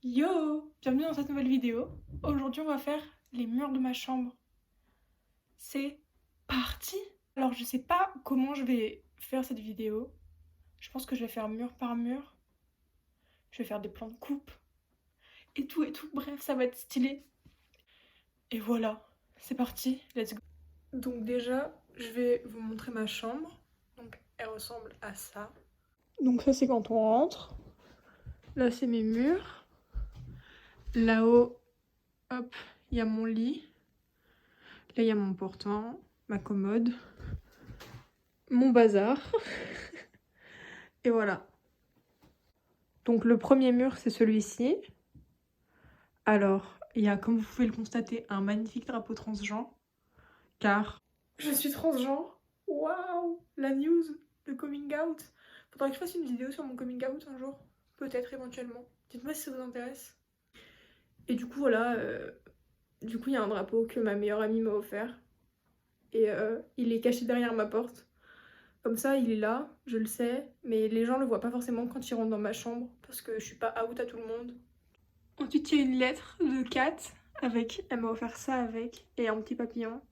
Yo! Bienvenue dans cette nouvelle vidéo. Aujourd'hui, on va faire les murs de ma chambre. C'est parti! Alors, je sais pas comment je vais faire cette vidéo. Je pense que je vais faire mur par mur. Je vais faire des plans de coupe. Et tout et tout. Bref, ça va être stylé. Et voilà, c'est parti. Let's go. Donc déjà, je vais vous montrer ma chambre. Donc, elle ressemble à ça. Donc ça, c'est quand on rentre. Là, c'est mes murs. Là-haut, hop, il y a mon lit. Là, il y a mon portant, ma commode, mon bazar. Et voilà. Donc le premier mur, c'est celui-ci. Alors, il y a, comme vous pouvez le constater, un magnifique drapeau transgenre. Car je suis transgenre. Waouh! La news, le coming out. Faudrait que je fasse une vidéo sur mon coming out un jour. Peut-être, éventuellement. Dites-moi si ça vous intéresse. Et du coup, voilà. Du coup, il y a un drapeau que ma meilleure amie m'a offert. Et il est caché derrière ma porte. Comme ça, il est là, je le sais, mais les gens le voient pas forcément quand ils rentrent dans ma chambre, parce que je suis pas out à tout le monde. Ensuite, il y a une lettre de Kat, avec, elle m'a offert ça avec, et un petit papillon.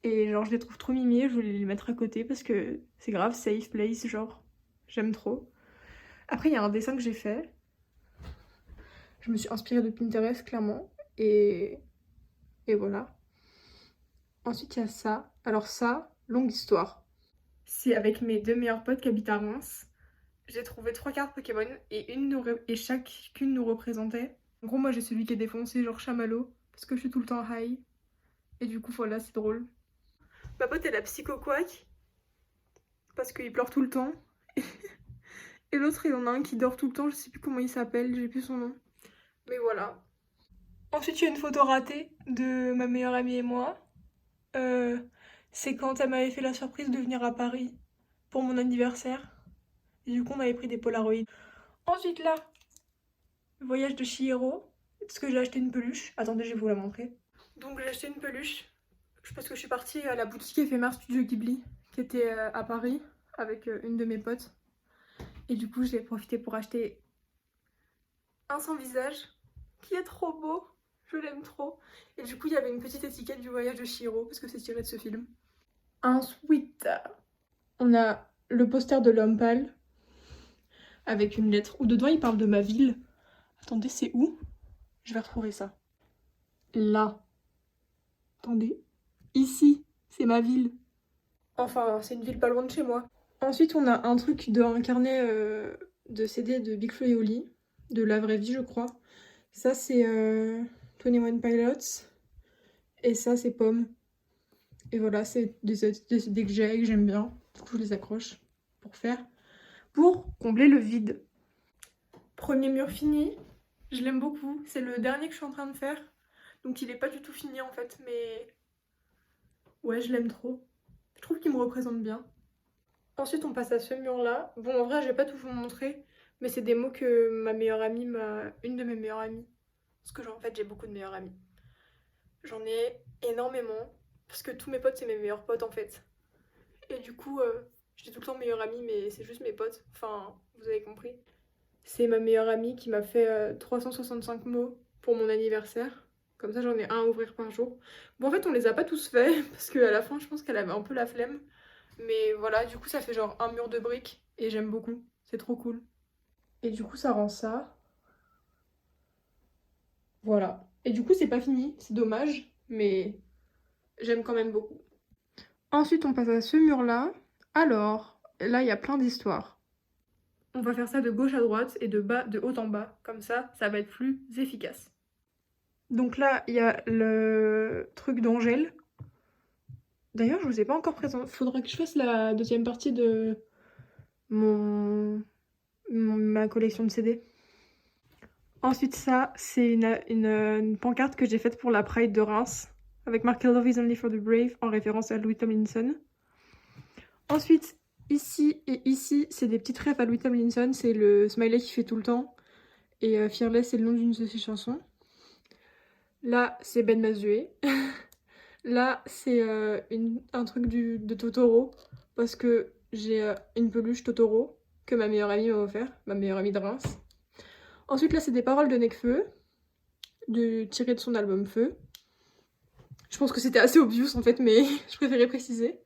Et genre, je les trouve trop mimi, je voulais les mettre à côté, parce que c'est grave, safe place, genre, j'aime trop. Après, il y a un dessin que j'ai fait. Je me suis inspirée de Pinterest, clairement, et voilà. Ensuite, il y a ça. Alors ça, longue histoire. C'est avec mes deux meilleurs potes qui habitent à Reims. J'ai trouvé 3 cartes Pokémon et chacune nous représentait. En gros, moi j'ai celui qui est défoncé, genre chamallow, parce que je suis tout le temps high. Et du coup, voilà, c'est drôle. Ma pote, elle a Psycho Quack, parce qu'il pleure tout le temps. Et l'autre, il y en a un qui dort tout le temps, je sais plus comment il s'appelle, j'ai plus son nom. Mais voilà. Ensuite, il y a une photo ratée de ma meilleure amie et moi. Euh, c'est quand elle m'avait fait la surprise de venir à Paris pour mon anniversaire. Et du coup, on avait pris des Polaroids. Ensuite, là, voyage de Chihiro, parce que j'ai acheté une peluche. Attendez, je vais vous la montrer. Donc j'ai acheté une peluche, parce que je suis partie à la boutique éphémère Studio Ghibli, qui était à Paris, avec une de mes potes. Et du coup, j'ai profité pour acheter un sans visage, qui est trop beau. Je l'aime trop. Et du coup, il y avait une petite étiquette du voyage de Chihiro, parce que c'est tiré de ce film. Ensuite, on a le poster de l'homme pâle, avec une lettre où dedans il parle de ma ville. Attendez, c'est où? Je vais retrouver ça. Là. Attendez. Ici, c'est ma ville. Enfin, c'est une ville pas loin de chez moi. Ensuite, on a un truc un carnet de CD de Big Flo et Oli, de la vraie vie, je crois. Ça, c'est 21 Pilots. Et ça, c'est Pomme. Et voilà, c'est des CD que j'ai, que j'aime bien. Du coup, je les accroche pour faire. Pour combler le vide. Premier mur fini. Je l'aime beaucoup. C'est le dernier que je suis en train de faire. Donc, il est pas du tout fini en fait, mais ouais, je l'aime trop. Je trouve qu'il me représente bien. Ensuite, on passe à ce mur-là. Bon, en vrai, je vais pas tout vous montrer, mais c'est des mots que ma meilleure amie m'a... Une de mes meilleures amies. Parce que, genre, en fait, j'ai beaucoup de meilleures amies. J'en ai énormément. Parce que tous mes potes, c'est mes meilleurs potes, en fait. Et du coup, je dis tout le temps meilleure amie, mais c'est juste mes potes. Enfin, vous avez compris. C'est ma meilleure amie qui m'a fait 365 mots pour mon anniversaire. Comme ça, j'en ai un à ouvrir par jour. Bon, en fait, on les a pas tous faits, parce qu'à la fin, je pense qu'elle avait un peu la flemme. Mais voilà, du coup, ça fait genre un mur de briques et j'aime beaucoup. C'est trop cool. Et du coup, ça rend ça. Voilà. Et du coup, c'est pas fini, c'est dommage, mais j'aime quand même beaucoup. Ensuite, on passe à ce mur-là. Alors, là, il y a plein d'histoires. On va faire ça de gauche à droite et de haut en bas. Comme ça va être plus efficace. Donc là, il y a le truc d'Angèle. D'ailleurs, je vous ai pas encore présenté. Faudra que je fasse la deuxième partie de ma collection de CD. Ensuite, ça, c'est une pancarte que j'ai faite pour la Pride de Reims, avec marqué Love is only for the brave, en référence à Louis Tomlinson. Ensuite, ici et ici, c'est des petites rêves à Louis Tomlinson, c'est le smiley qui fait tout le temps. Et Fearless, c'est le nom d'une de ses chansons. Là, c'est Ben Mazué. Là, c'est un truc de Totoro, parce que j'ai une peluche Totoro que ma meilleure amie m'a offert, ma meilleure amie de Reims. Ensuite là c'est des paroles de Nekfeu, tirées de son album Feu. Je pense que c'était assez obvious en fait, mais je préférais préciser.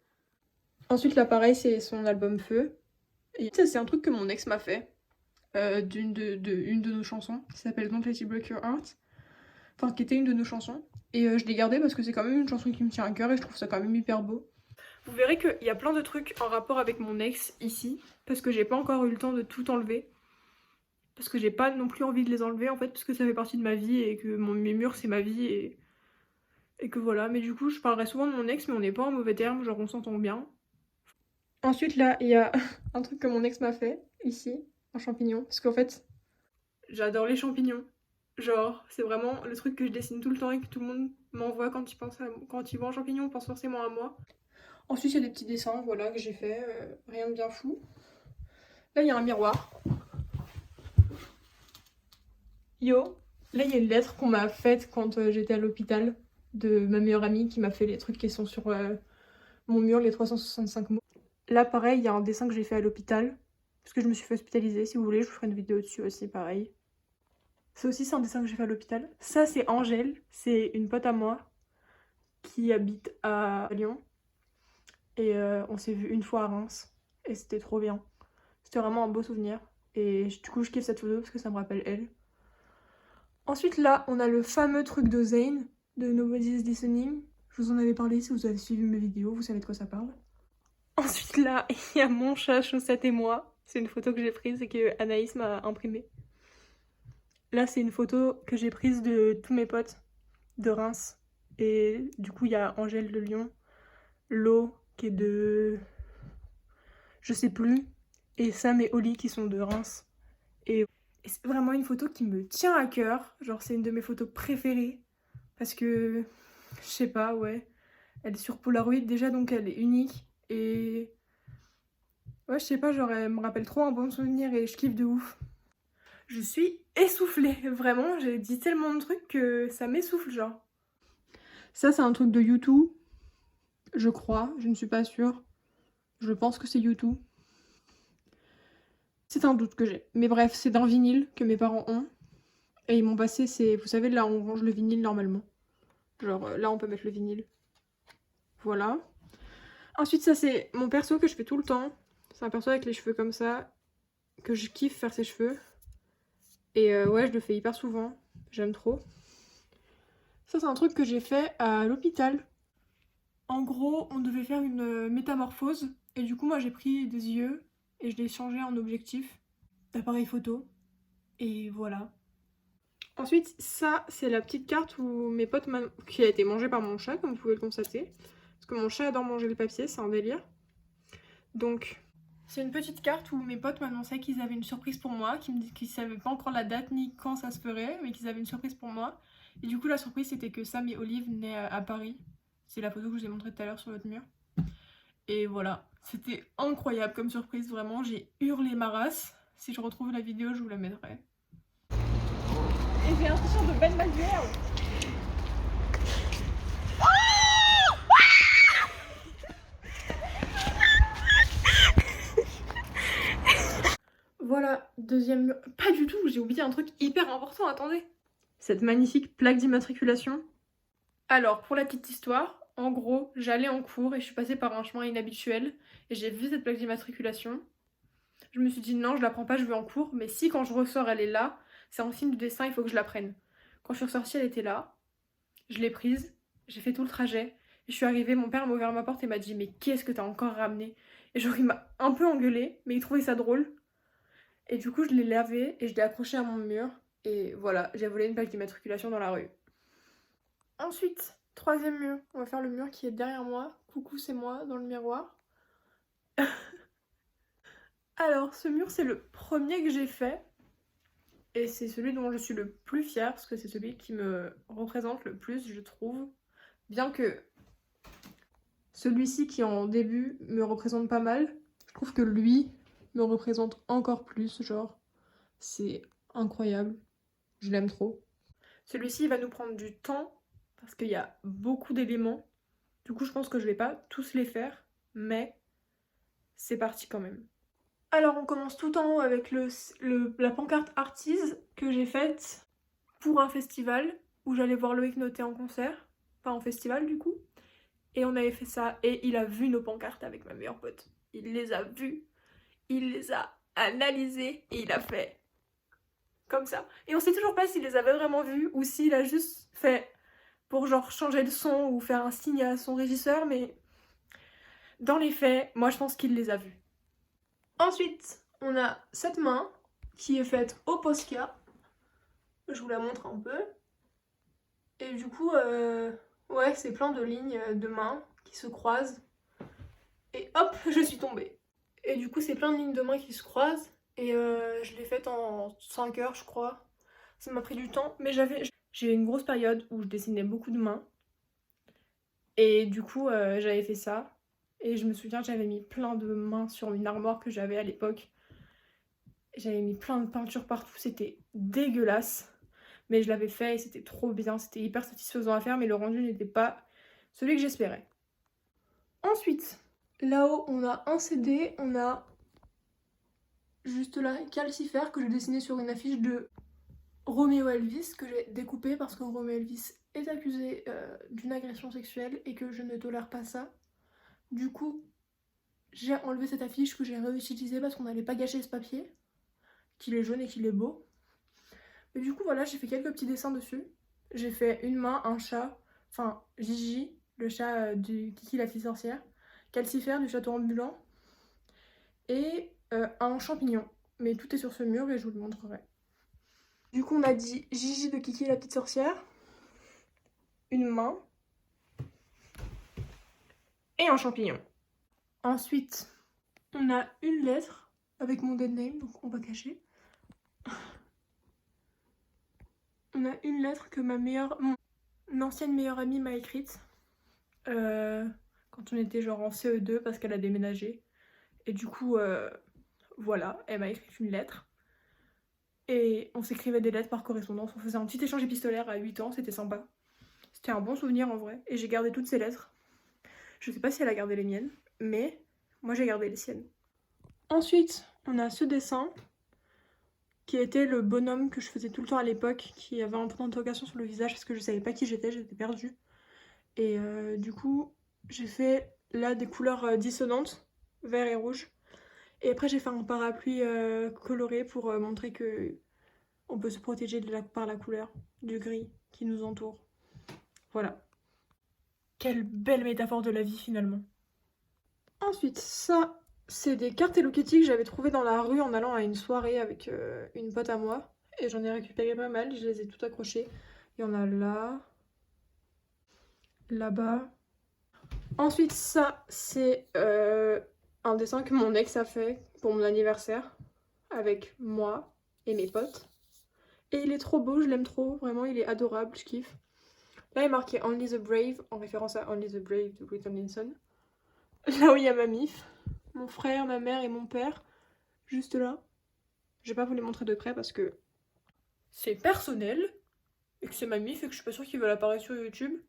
Ensuite là pareil c'est son album Feu. Et ça c'est un truc que mon ex m'a fait. Une de nos chansons qui s'appelle Don't Let It Break Your Heart. Enfin qui était une de nos chansons. Et je l'ai gardée parce que c'est quand même une chanson qui me tient à cœur et je trouve ça quand même hyper beau. Vous verrez qu'il y a plein de trucs en rapport avec mon ex ici. Parce que j'ai pas encore eu le temps de tout enlever. Parce que j'ai pas non plus envie de les enlever en fait. Parce que ça fait partie de ma vie et que mes murs c'est ma vie et que voilà. Mais du coup je parlerai souvent de mon ex mais on n'est pas en mauvais termes. Genre on s'entend bien. Ensuite là il y a un truc que mon ex m'a fait ici. Un champignon. Parce qu'en fait j'adore les champignons. Genre, c'est vraiment le truc que je dessine tout le temps et que tout le monde m'envoie quand quand il voit un champignon, on pense forcément à moi. Ensuite, il y a des petits dessins, voilà, que j'ai fait, rien de bien fou. Là, il y a un miroir. Yo, là, il y a une lettre qu'on m'a faite quand j'étais à l'hôpital de ma meilleure amie qui m'a fait les trucs qui sont sur mon mur, les 365 mots. Là, pareil, il y a un dessin que j'ai fait à l'hôpital, parce que je me suis fait hospitaliser. Si vous voulez, je vous ferai une vidéo dessus aussi, pareil. Ça aussi, c'est un dessin que j'ai fait à l'hôpital. Ça, c'est Angèle, c'est une pote à moi qui habite à Lyon. Et on s'est vu une fois à Reims. Et c'était trop bien. C'était vraiment un beau souvenir. Et du coup, je kiffe cette photo parce que ça me rappelle elle. Ensuite, là, on a le fameux truc de Zayn, de Nobody's Listening. Je vous en avais parlé si vous avez suivi mes vidéos, vous savez de quoi ça parle. Ensuite, là, il y a mon chat Chaussette et moi. C'est une photo que j'ai prise et que Anaïs m'a imprimée. Là, c'est une photo que j'ai prise de tous mes potes de Reims. Et du coup, il y a Angèle de Lyon, Lo qui est de... je sais plus, et Sam et Oli qui sont de Reims. Et c'est vraiment une photo qui me tient à cœur. Genre, c'est une de mes photos préférées. Parce que, je sais pas, ouais. Elle est sur Polaroid déjà, donc elle est unique. Et ouais, je sais pas, genre, elle me rappelle trop un bon souvenir et je kiffe de ouf. Je suis essoufflée, vraiment, j'ai dit tellement de trucs que ça m'essouffle, genre. Ça, c'est un truc de YouTube, je crois, je ne suis pas sûre. Je pense que c'est YouTube. C'est un doute que j'ai. Mais bref, c'est d'un vinyle que mes parents ont. Et ils m'ont passé, c'est... Vous savez, là, on range le vinyle normalement. Genre, là, on peut mettre le vinyle. Voilà. Ensuite, ça, c'est mon perso que je fais tout le temps. C'est un perso avec les cheveux comme ça. Que je kiffe faire ses cheveux. Et ouais, je le fais hyper souvent. J'aime trop. Ça, c'est un truc que j'ai fait à l'hôpital. En gros, on devait faire une métamorphose. Et du coup, moi, j'ai pris des yeux. Et je l'ai changé en objectif d'appareil photo. Et voilà. Ensuite, ça, c'est la petite carte où mes potes qui a été mangée par mon chat, comme vous pouvez le constater. Parce que mon chat adore manger le papier, c'est un délire. Donc, c'est une petite carte où mes potes m'annonçaient qu'ils avaient une surprise pour moi, qu'ils savaient pas encore la date ni quand ça se ferait, mais qu'ils avaient une surprise pour moi. Et du coup, la surprise, c'était que Sam et Olive venaient à Paris. C'est la photo que je vous ai montrée tout à l'heure sur votre mur. Et voilà, c'était incroyable comme surprise, vraiment. J'ai hurlé ma race. Si je retrouve la vidéo, je vous la mettrai. Et j'ai l'impression de belle manière. Voilà, deuxième mur. Pas du tout, j'ai oublié un truc hyper important, attendez. Cette magnifique plaque d'immatriculation. Alors, pour la petite histoire, en gros, j'allais en cours et je suis passée par un chemin inhabituel et j'ai vu cette plaque d'immatriculation. Je me suis dit non, je la prends pas, je vais en cours, mais si quand je ressors elle est là, c'est un signe de destin, il faut que je la prenne. Quand je suis ressortie, elle était là, je l'ai prise, j'ai fait tout le trajet, et je suis arrivée, mon père m'a ouvert ma porte et m'a dit mais qu'est-ce que t'as encore ramené? Et genre il m'a un peu engueulée, mais il trouvait ça drôle. Et du coup je l'ai lavée et je l'ai accrochée à mon mur, et voilà, j'ai volé une plaque d'immatriculation dans la rue. Ensuite, troisième mur, on va faire le mur qui est derrière moi. Coucou, c'est moi dans le miroir. Alors, ce mur, c'est le premier que j'ai fait. Et c'est celui dont je suis le plus fière, parce que c'est celui qui me représente le plus, je trouve. Bien que celui-ci qui en début me représente pas mal, je trouve que lui me représente encore plus, genre, c'est incroyable. Je l'aime trop. Celui-ci va nous prendre du temps, parce qu'il y a beaucoup d'éléments. Du coup, je pense que je vais pas tous les faire, mais c'est parti quand même. Alors, on commence tout en haut avec la pancarte Artise, que j'ai faite pour un festival où j'allais voir Loïc Noté en concert, enfin en festival du coup. Et on avait fait ça et il a vu nos pancartes avec ma meilleure pote. Il les a vues, il les a analysées et il a fait comme ça. Et on sait toujours pas s'il les avait vraiment vues ou s'il a juste fait pour genre changer le son ou faire un signe à son régisseur, mais dans les faits, moi je pense qu'il les a vues. Ensuite, on a cette main qui est faite au Posca. Je vous la montre un peu. Et du coup, ouais, c'est plein de lignes de mains qui se croisent. Et hop, je suis tombée. Et du coup, c'est plein de lignes de mains qui se croisent. Et je l'ai faite en 5 heures, je crois. Ça m'a pris du temps. Mais j'ai eu une grosse période où je dessinais beaucoup de mains. Et du coup, j'avais fait ça. Et je me souviens que j'avais mis plein de mains sur une armoire que j'avais à l'époque. J'avais mis plein de peintures partout. C'était dégueulasse. Mais je l'avais fait et c'était trop bien. C'était hyper satisfaisant à faire. Mais le rendu n'était pas celui que j'espérais. Ensuite, là-haut, on a un CD. On a juste là, Calcifère, que j'ai dessiné sur une affiche de Roméo Elvis, que j'ai découpé parce que Roméo Elvis est accusé d'une agression sexuelle et que je ne tolère pas ça. Du coup, j'ai enlevé cette affiche que j'ai réutilisée parce qu'on n'allait pas gâcher ce papier, qu'il est jaune et qu'il est beau. Et du coup, voilà, j'ai fait quelques petits dessins dessus. J'ai fait une main, un chat, enfin Gigi, le chat du Kiki la petite sorcière, Calcifère du château ambulant, et un champignon. Mais tout est sur ce mur et je vous le montrerai. Du coup, on a dit Gigi de Kiki la petite sorcière, une main et un champignon. Ensuite, on a une lettre avec mon dead name, donc on va cacher. On a une lettre que mon ancienne meilleure amie m'a écrite quand on était genre en CE2 parce qu'elle a déménagé. Et du coup, voilà, elle m'a écrit une lettre. Et on s'écrivait des lettres par correspondance. On faisait un petit échange épistolaire à 8 ans, c'était sympa. C'était un bon souvenir en vrai. Et j'ai gardé toutes ces lettres. Je sais pas si elle a gardé les miennes, mais moi j'ai gardé les siennes. Ensuite, on a ce dessin qui était le bonhomme que je faisais tout le temps à l'époque, qui avait un point d'interrogation sur le visage parce que je savais pas qui j'étais perdue. Et du coup, j'ai fait là des couleurs dissonantes, vert et rouge. Et après, j'ai fait un parapluie coloré pour montrer que on peut se protéger par la couleur du gris qui nous entoure. Voilà. Quelle belle métaphore de la vie finalement. Ensuite, ça, c'est des cartes Hello Kitty que j'avais trouvées dans la rue en allant à une soirée avec une pote à moi. Et j'en ai récupéré pas mal, je les ai toutes accrochées. Il y en a là, là-bas. Ensuite, ça, c'est un dessin que mon ex a fait pour mon anniversaire avec moi et mes potes. Et il est trop beau, je l'aime trop, vraiment, il est adorable, je kiffe. Là, il est marqué Only the Brave, en référence à Only the Brave de Brit Tomlinson. Là où il y a ma mif, mon frère, ma mère et mon père, juste là. Je vais pas vous les montrer de près parce que c'est personnel et que c'est ma mif et que je suis pas sûre qu'ils veulent apparaître sur YouTube.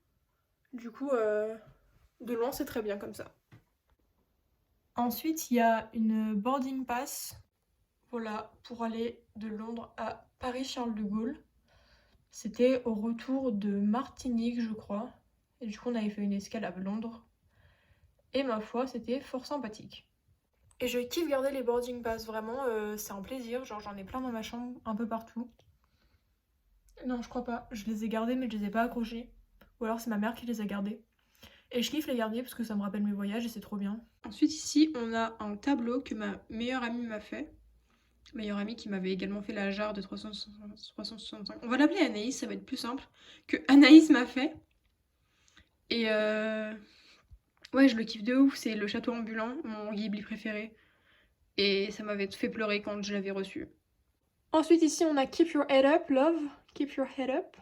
Du coup, de loin, c'est très bien comme ça. Ensuite, il y a une boarding pass, voilà, pour aller de Londres à Paris-Charles de Gaulle. C'était au retour de Martinique, je crois. Et du coup, on avait fait une escale à Londres. Et ma foi, c'était fort sympathique. Et je kiffe garder les boarding pass, vraiment, c'est un plaisir. Genre, j'en ai plein dans ma chambre, un peu partout. Non, je crois pas. Je les ai gardés, mais je les ai pas accrochés. Ou alors c'est ma mère qui les a gardés. Et je kiffe les garder parce que ça me rappelle mes voyages et c'est trop bien. Ensuite, ici, on a un tableau que ma meilleure amie m'a fait. Meilleure amie qui m'avait également fait la jarre de 365. On va l'appeler Anaïs, ça va être plus simple. Que Anaïs m'a fait. Et ouais, je le kiffe de ouf. C'est le château ambulant, mon Ghibli préféré. Et ça m'avait fait pleurer quand je l'avais reçu. Ensuite, ici, on a Keep Your Head Up, Love. Keep Your Head Up.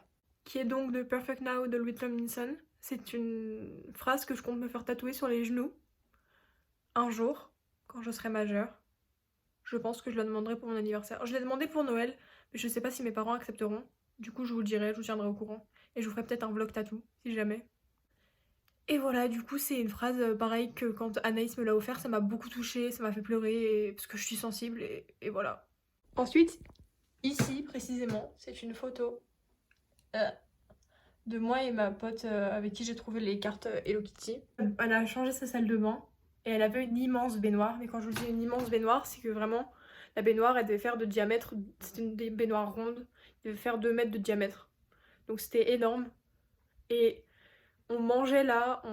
Qui est donc de Perfect Now de Louis Tomlinson. C'est une phrase que je compte me faire tatouer sur les genoux. Un jour, quand je serai majeure. Je pense que je la demanderai pour mon anniversaire. Je l'ai demandé pour Noël, mais je sais pas si mes parents accepteront. Du coup, je vous le dirai, je vous tiendrai au courant. Et je vous ferai peut-être un vlog tatou, si jamais. Et voilà, du coup, c'est une phrase pareille que quand Anaïs me l'a offert, ça m'a beaucoup touchée, ça m'a fait pleurer, parce que je suis sensible, et voilà. Ensuite, Ici, précisément, c'est une photo de moi et ma pote avec qui j'ai trouvé les cartes Hello Kitty. Elle a changé sa salle de bain et elle avait une immense baignoire. Mais quand je vous dis une immense baignoire, c'est que vraiment, la baignoire, elle devait faire de diamètre, c'était une des baignoires rondes, elle devait faire 2 mètres de diamètre. Donc c'était énorme. Et on mangeait là,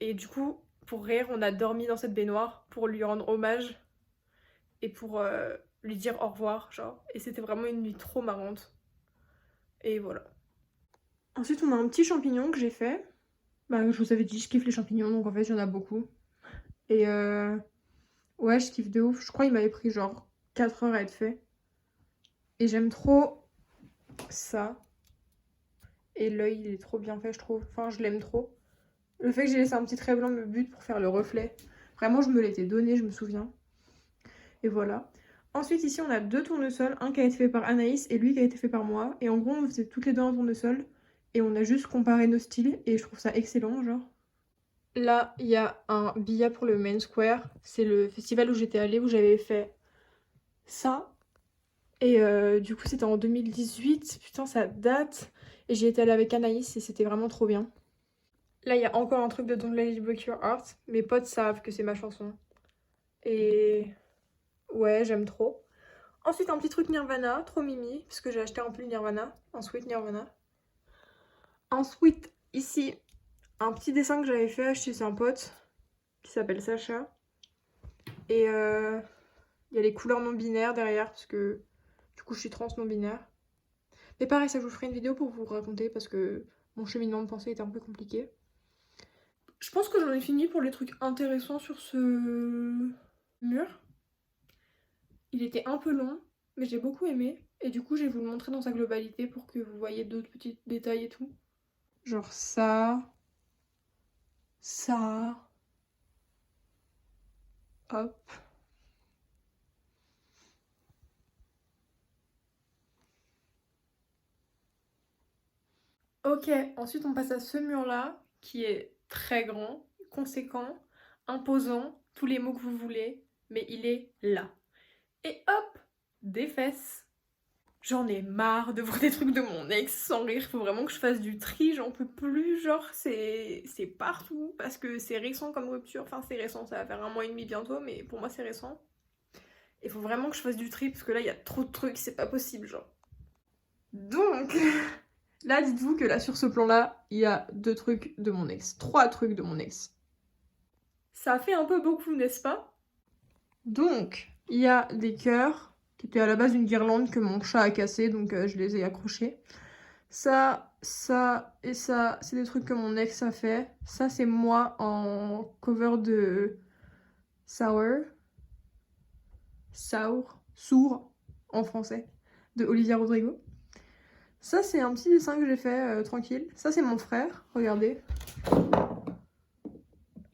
et du coup, pour rire, on a dormi dans cette baignoire pour lui rendre hommage et pour lui dire au revoir, genre. Et c'était vraiment une nuit trop marrante. Et voilà. Ensuite, on a un petit champignon que j'ai fait. Bah, je vous avais dit, je kiffe les champignons, donc en fait, il y en a beaucoup. Et ouais, je kiffe de ouf. Je crois qu'il m'avait pris genre 4 heures à être fait. Et j'aime trop ça. Et l'œil, il est trop bien fait, je trouve. Enfin, je l'aime trop. Le fait que j'ai laissé un petit trait blanc me bute pour faire le reflet. Vraiment, je me l'étais donné, je me souviens. Et voilà. Ensuite, ici, on a 2 tournesols. Un qui a été fait par Anaïs et lui qui a été fait par moi. Et en gros, on faisait toutes les deux un tournesol. Et on a juste comparé nos styles. Et je trouve ça excellent, genre. Là, il y a un billet pour le Main Square. C'est le festival où j'étais allée, où j'avais fait ça. Et du coup, c'était en 2018. Putain, ça date. Et j'y étais allée avec Anaïs et c'était vraiment trop bien. Là, il y a encore un truc de Don't Let It Break Your Heart. Mes potes savent que c'est ma chanson. Et ouais, j'aime trop. Ensuite, un petit truc Nirvana, trop mimi, parce que j'ai acheté un pull Nirvana, un sweat Nirvana. Ensuite, ici, un petit dessin que j'avais fait chez un pote qui s'appelle Sacha. Et il y a les couleurs non binaires derrière, parce que du coup, je suis trans non binaire. Mais pareil, ça, je vous ferai une vidéo pour vous raconter, parce que mon cheminement de pensée était un peu compliqué. Je pense que j'en ai fini pour les trucs intéressants sur ce mur. Il était un peu long, mais j'ai beaucoup aimé. Et du coup, je vais vous le montrer dans sa globalité pour que vous voyez d'autres petits détails et tout. Genre ça. Ça. Hop. Ok, ensuite on passe à ce mur-là, qui est très grand, conséquent, imposant, tous les mots que vous voulez, mais il est là. Et hop, des fesses. J'en ai marre de voir des trucs de mon ex sans rire, faut vraiment que je fasse du tri, j'en peux plus, genre c'est partout, parce que c'est récent comme rupture, enfin c'est récent, ça va faire 1 mois et demi bientôt, mais pour moi c'est récent. Il faut vraiment que je fasse du tri, parce que là il y a trop de trucs, c'est pas possible, genre. Donc, là dites-vous que là sur ce plan-là, il y a 2 trucs de mon ex, 3 trucs de mon ex. Ça fait un peu beaucoup, n'est-ce pas? Donc, il y a des cœurs, qui étaient à la base une guirlande que mon chat a cassé, donc je les ai accrochés. Ça, ça et ça, c'est des trucs que mon ex a fait. Ça, c'est moi en cover de Sour, Sourd en français, de Olivia Rodrigo. Ça, c'est un petit dessin que j'ai fait tranquille. Ça, c'est mon frère, regardez.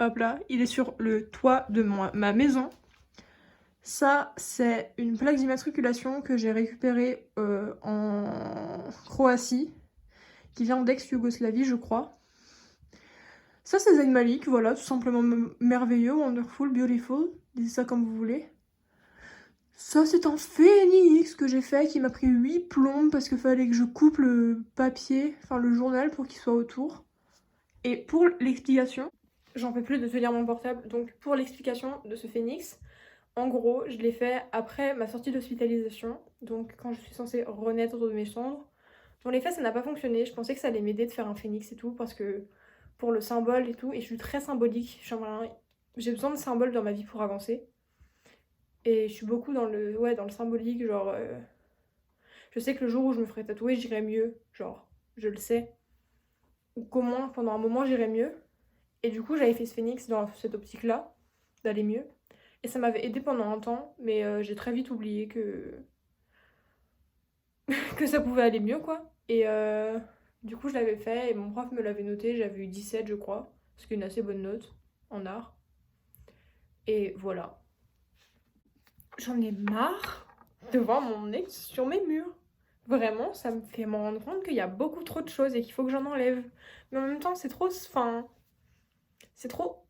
Hop là, il est sur le toit de ma maison. Ça, c'est une plaque d'immatriculation que j'ai récupérée en Croatie, qui vient d'ex-Yougoslavie, je crois. Ça, c'est Zayn Malik, voilà, tout simplement merveilleux, wonderful, beautiful, dites ça comme vous voulez. Ça, c'est un phénix que j'ai fait, qui m'a pris 8 plombes parce qu'il fallait que je coupe le papier, enfin le journal pour qu'il soit autour. Et pour l'explication, j'en peux plus de tenir mon portable, donc pour l'explication de ce phénix, en gros, je l'ai fait après ma sortie d'hospitalisation, donc quand je suis censée renaître de mes cendres. Dans les faits, ça n'a pas fonctionné, je pensais que ça allait m'aider de faire un phénix et tout, parce que pour le symbole et tout, et je suis très symbolique, j'ai besoin de symboles dans ma vie pour avancer. Et je suis beaucoup dans le symbolique, genre... je sais que le jour où je me ferai tatouer, j'irai mieux, genre, je le sais. Ou qu'au moins, pendant un moment, j'irai mieux. Et du coup, j'avais fait ce phénix dans cette optique-là, d'aller mieux. Et ça m'avait aidé pendant un temps, mais j'ai très vite oublié que ça pouvait aller mieux, quoi. Et du coup, je l'avais fait et mon prof me l'avait noté, j'avais eu 17, je crois, ce qui est une assez bonne note en art. Et voilà. J'en ai marre de voir mon ex sur mes murs. Vraiment, ça me fait me rendre compte qu'il y a beaucoup trop de choses et qu'il faut que j'en enlève. Mais en même temps, c'est trop... Enfin... C'est trop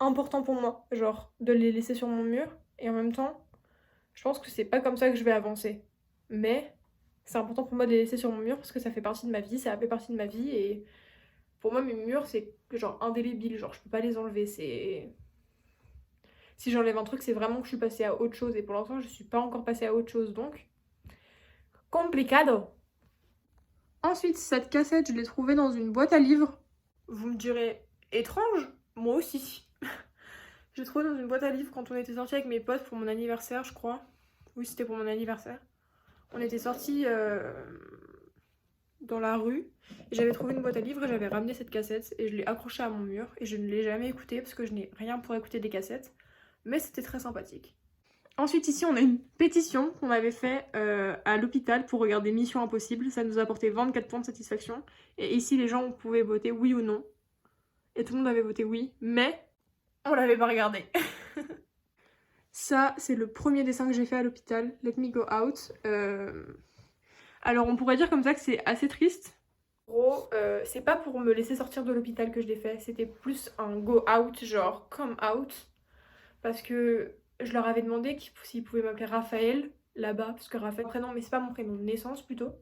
important pour moi, genre, de les laisser sur mon mur. Et en même temps, je pense que c'est pas comme ça que je vais avancer. mais c'est important pour moi de les laisser sur mon mur parce que ça fait partie de ma vie, ça a fait partie de ma vie et pour moi mes murs c'est genre indélébile, genre je peux pas les enlever, c'est... Si j'enlève un truc c'est vraiment que je suis passée à autre chose et pour l'instant je suis pas encore passée à autre chose donc... Complicado. Ensuite cette cassette je l'ai trouvée dans une boîte à livres. Vous me direz étrange, moi aussi. Je l'ai trouvée dans une boîte à livres quand on était sortis avec mes potes pour mon anniversaire je crois. Oui c'était pour mon anniversaire. On était sortis dans la rue et j'avais trouvé une boîte à livres et j'avais ramené cette cassette et je l'ai accrochée à mon mur et je ne l'ai jamais écoutée parce que je n'ai rien pour écouter des cassettes mais c'était très sympathique. Ensuite ici on a une pétition qu'on avait fait à l'hôpital pour regarder Mission Impossible, ça nous a apporté 24 points de satisfaction et ici les gens pouvaient voter oui ou non et tout le monde avait voté oui mais on l'avait pas regardé. Ça c'est le premier dessin que j'ai fait à l'hôpital, Let Me Go Out. Alors on pourrait dire comme ça que c'est assez triste. En gros, c'est pas pour me laisser sortir de l'hôpital que je l'ai fait, c'était plus un go out, genre come out. Parce que je leur avais demandé s'ils pouvaient m'appeler Raphaël là-bas, parce que Raphaël, prénom, mais c'est pas mon prénom de naissance plutôt.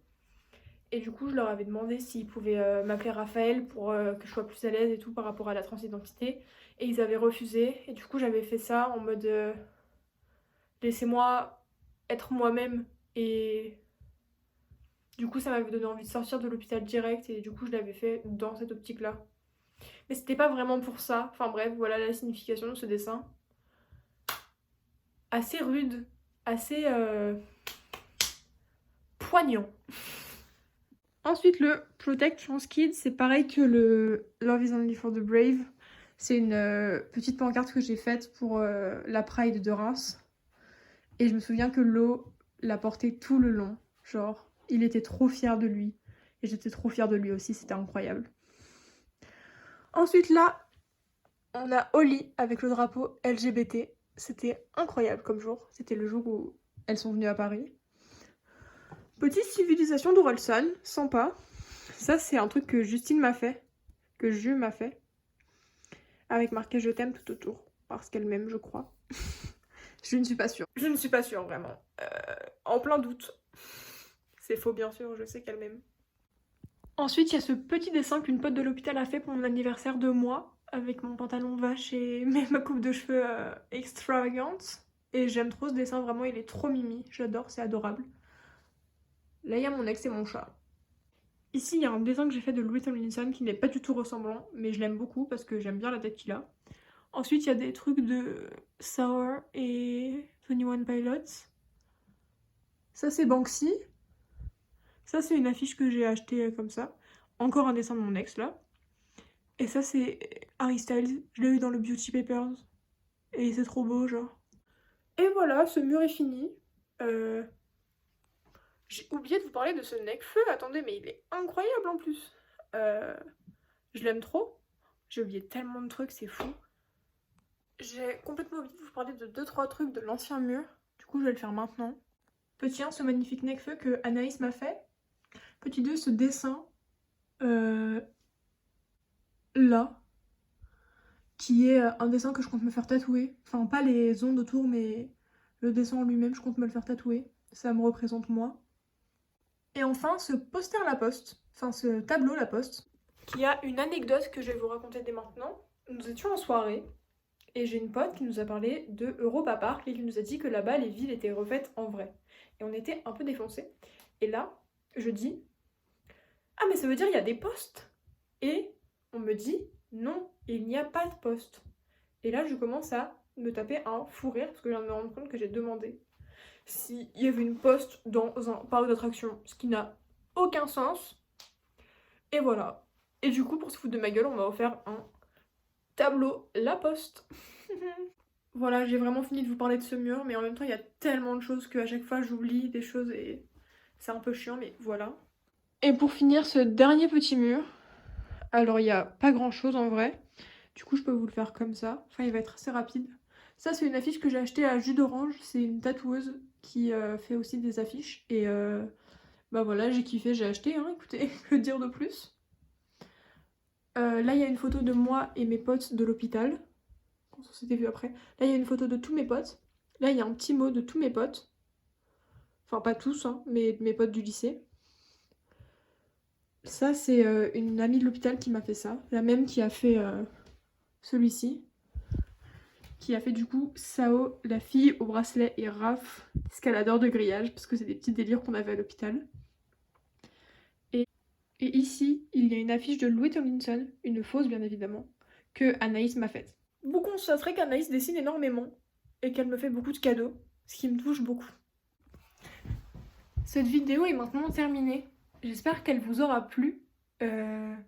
Et du coup, je leur avais demandé s'ils pouvaient m'appeler Raphaël pour que je sois plus à l'aise et tout par rapport à la transidentité. Et ils avaient refusé. Et du coup, j'avais fait ça en mode laissez-moi être moi-même et du coup, ça m'avait donné envie de sortir de l'hôpital direct et du coup, je l'avais fait dans cette optique-là. Mais c'était pas vraiment pour ça. Enfin bref, voilà la signification de ce dessin. Assez rude, assez poignant. Ensuite, le Protect Trans Kids, c'est pareil que le Love is Only for the Brave. C'est une petite pancarte que j'ai faite pour la Pride de Reims. Et je me souviens que Lo l'a porté tout le long. Genre, il était trop fier de lui. Et j'étais trop fière de lui aussi, c'était incroyable. Ensuite là, on a Oli avec le drapeau LGBT. C'était incroyable comme jour. C'était le jour où elles sont venues à Paris. Petite civilisation d'Orelsan, sympa. Ça c'est un truc que Justine m'a fait. Que Ju m'a fait. Avec marqué je t'aime tout autour. Parce qu'elle m'aime je crois. Je ne suis pas sûre. Je ne suis pas sûre vraiment. En plein doute. C'est faux bien sûr, je sais qu'elle m'aime. Ensuite, il y a ce petit dessin qu'une pote de l'hôpital a fait pour mon anniversaire de moi, avec mon pantalon vache et ma coupe de cheveux extravagante. Et j'aime trop ce dessin, vraiment, il est trop mimi, j'adore, c'est adorable. Là, il y a mon ex et mon chat. Ici, il y a un dessin que j'ai fait de Louis Tomlinson qui n'est pas du tout ressemblant, mais je l'aime beaucoup parce que j'aime bien la tête qu'il a. Ensuite, il y a des trucs de Sour et 21 Pilots. Ça, c'est Banksy. Ça, c'est une affiche que j'ai achetée comme ça. Encore un dessin de mon ex, là. Et ça, c'est Harry Styles. Je l'ai eu dans le Beauty Papers. Et c'est trop beau, genre. Et voilà, ce mur est fini. J'ai oublié de vous parler de ce Necfeu. Attendez, mais il est incroyable en plus. Je l'aime trop. J'ai oublié tellement de trucs, c'est fou. J'ai complètement oublié de vous parler de 2-3 trucs de l'ancien mur. Du coup, je vais le faire maintenant. Petit 1, ce magnifique Necfeu que Anaïs m'a fait. Petit 2, ce dessin. Là. Qui est un dessin que je compte me faire tatouer. Enfin, pas les ondes autour, mais le dessin en lui-même, je compte me le faire tatouer. Ça me représente moi. Et enfin, ce poster La Poste, enfin ce tableau La Poste, qui a une anecdote que je vais vous raconter dès maintenant. Nous étions en soirée, et j'ai une pote qui nous a parlé de Europa Park, et qui nous a dit que là-bas, les villes étaient refaites en vrai. Et on était un peu défoncés. Et là, je dis « Ah, mais ça veut dire il y a des postes !» Et on me dit « Non, il n'y a pas de poste. » Et là, je commence à me taper un fou rire, parce que je viens de me rendre compte que j'ai demandé s'il y avait une poste dans un parc d'attractions, ce qui n'a aucun sens. Et voilà. Et du coup, pour se foutre de ma gueule, on m'a offert un tableau La Poste. Voilà, j'ai vraiment fini de vous parler de ce mur, mais en même temps, il y a tellement de choses qu'à chaque fois, j'oublie des choses et c'est un peu chiant, mais voilà. Et pour finir, ce dernier petit mur, alors il n'y a pas grand chose en vrai. Du coup, je peux vous le faire comme ça. Enfin, il va être assez rapide. Ça, c'est une affiche que j'ai achetée à Jus d'Orange. C'est une tatoueuse qui fait aussi des affiches. Et bah voilà, j'ai kiffé, j'ai acheté, hein, écoutez, que dire de plus. Là, il y a une photo de moi et mes potes de l'hôpital. Quand on s'était vu après. Là, il y a une photo de tous mes potes. Là, il y a un petit mot de tous mes potes. Enfin, pas tous, hein, mais mes potes du lycée. Ça, c'est une amie de l'hôpital qui m'a fait ça. La même qui a fait celui-ci. Qui a fait du coup Sao, la fille au bracelet, et Raph, escaladeur de grillage, parce que c'est des petits délires qu'on avait à l'hôpital. Et ici, il y a une affiche de Louis Tomlinson, une fausse bien évidemment, que Anaïs m'a faite. Vous constaterez qu'Anaïs dessine énormément et qu'elle me fait beaucoup de cadeaux, ce qui me touche beaucoup. Cette vidéo est maintenant terminée. J'espère qu'elle vous aura plu.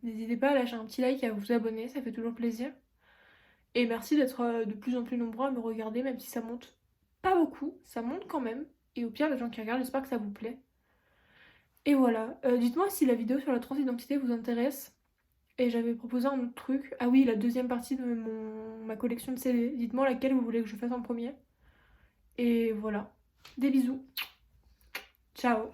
N'hésitez pas à lâcher un petit like et à vous abonner, ça fait toujours plaisir. Et merci d'être de plus en plus nombreux à me regarder, même si ça monte pas beaucoup, ça monte quand même. Et au pire, les gens qui regardent, j'espère que ça vous plaît. Et voilà, dites-moi si la vidéo sur la transidentité vous intéresse. Et j'avais proposé un autre truc. Ah oui, la deuxième partie de ma collection de CD. Dites-moi laquelle vous voulez que je fasse en premier. Et voilà. Des bisous. Ciao.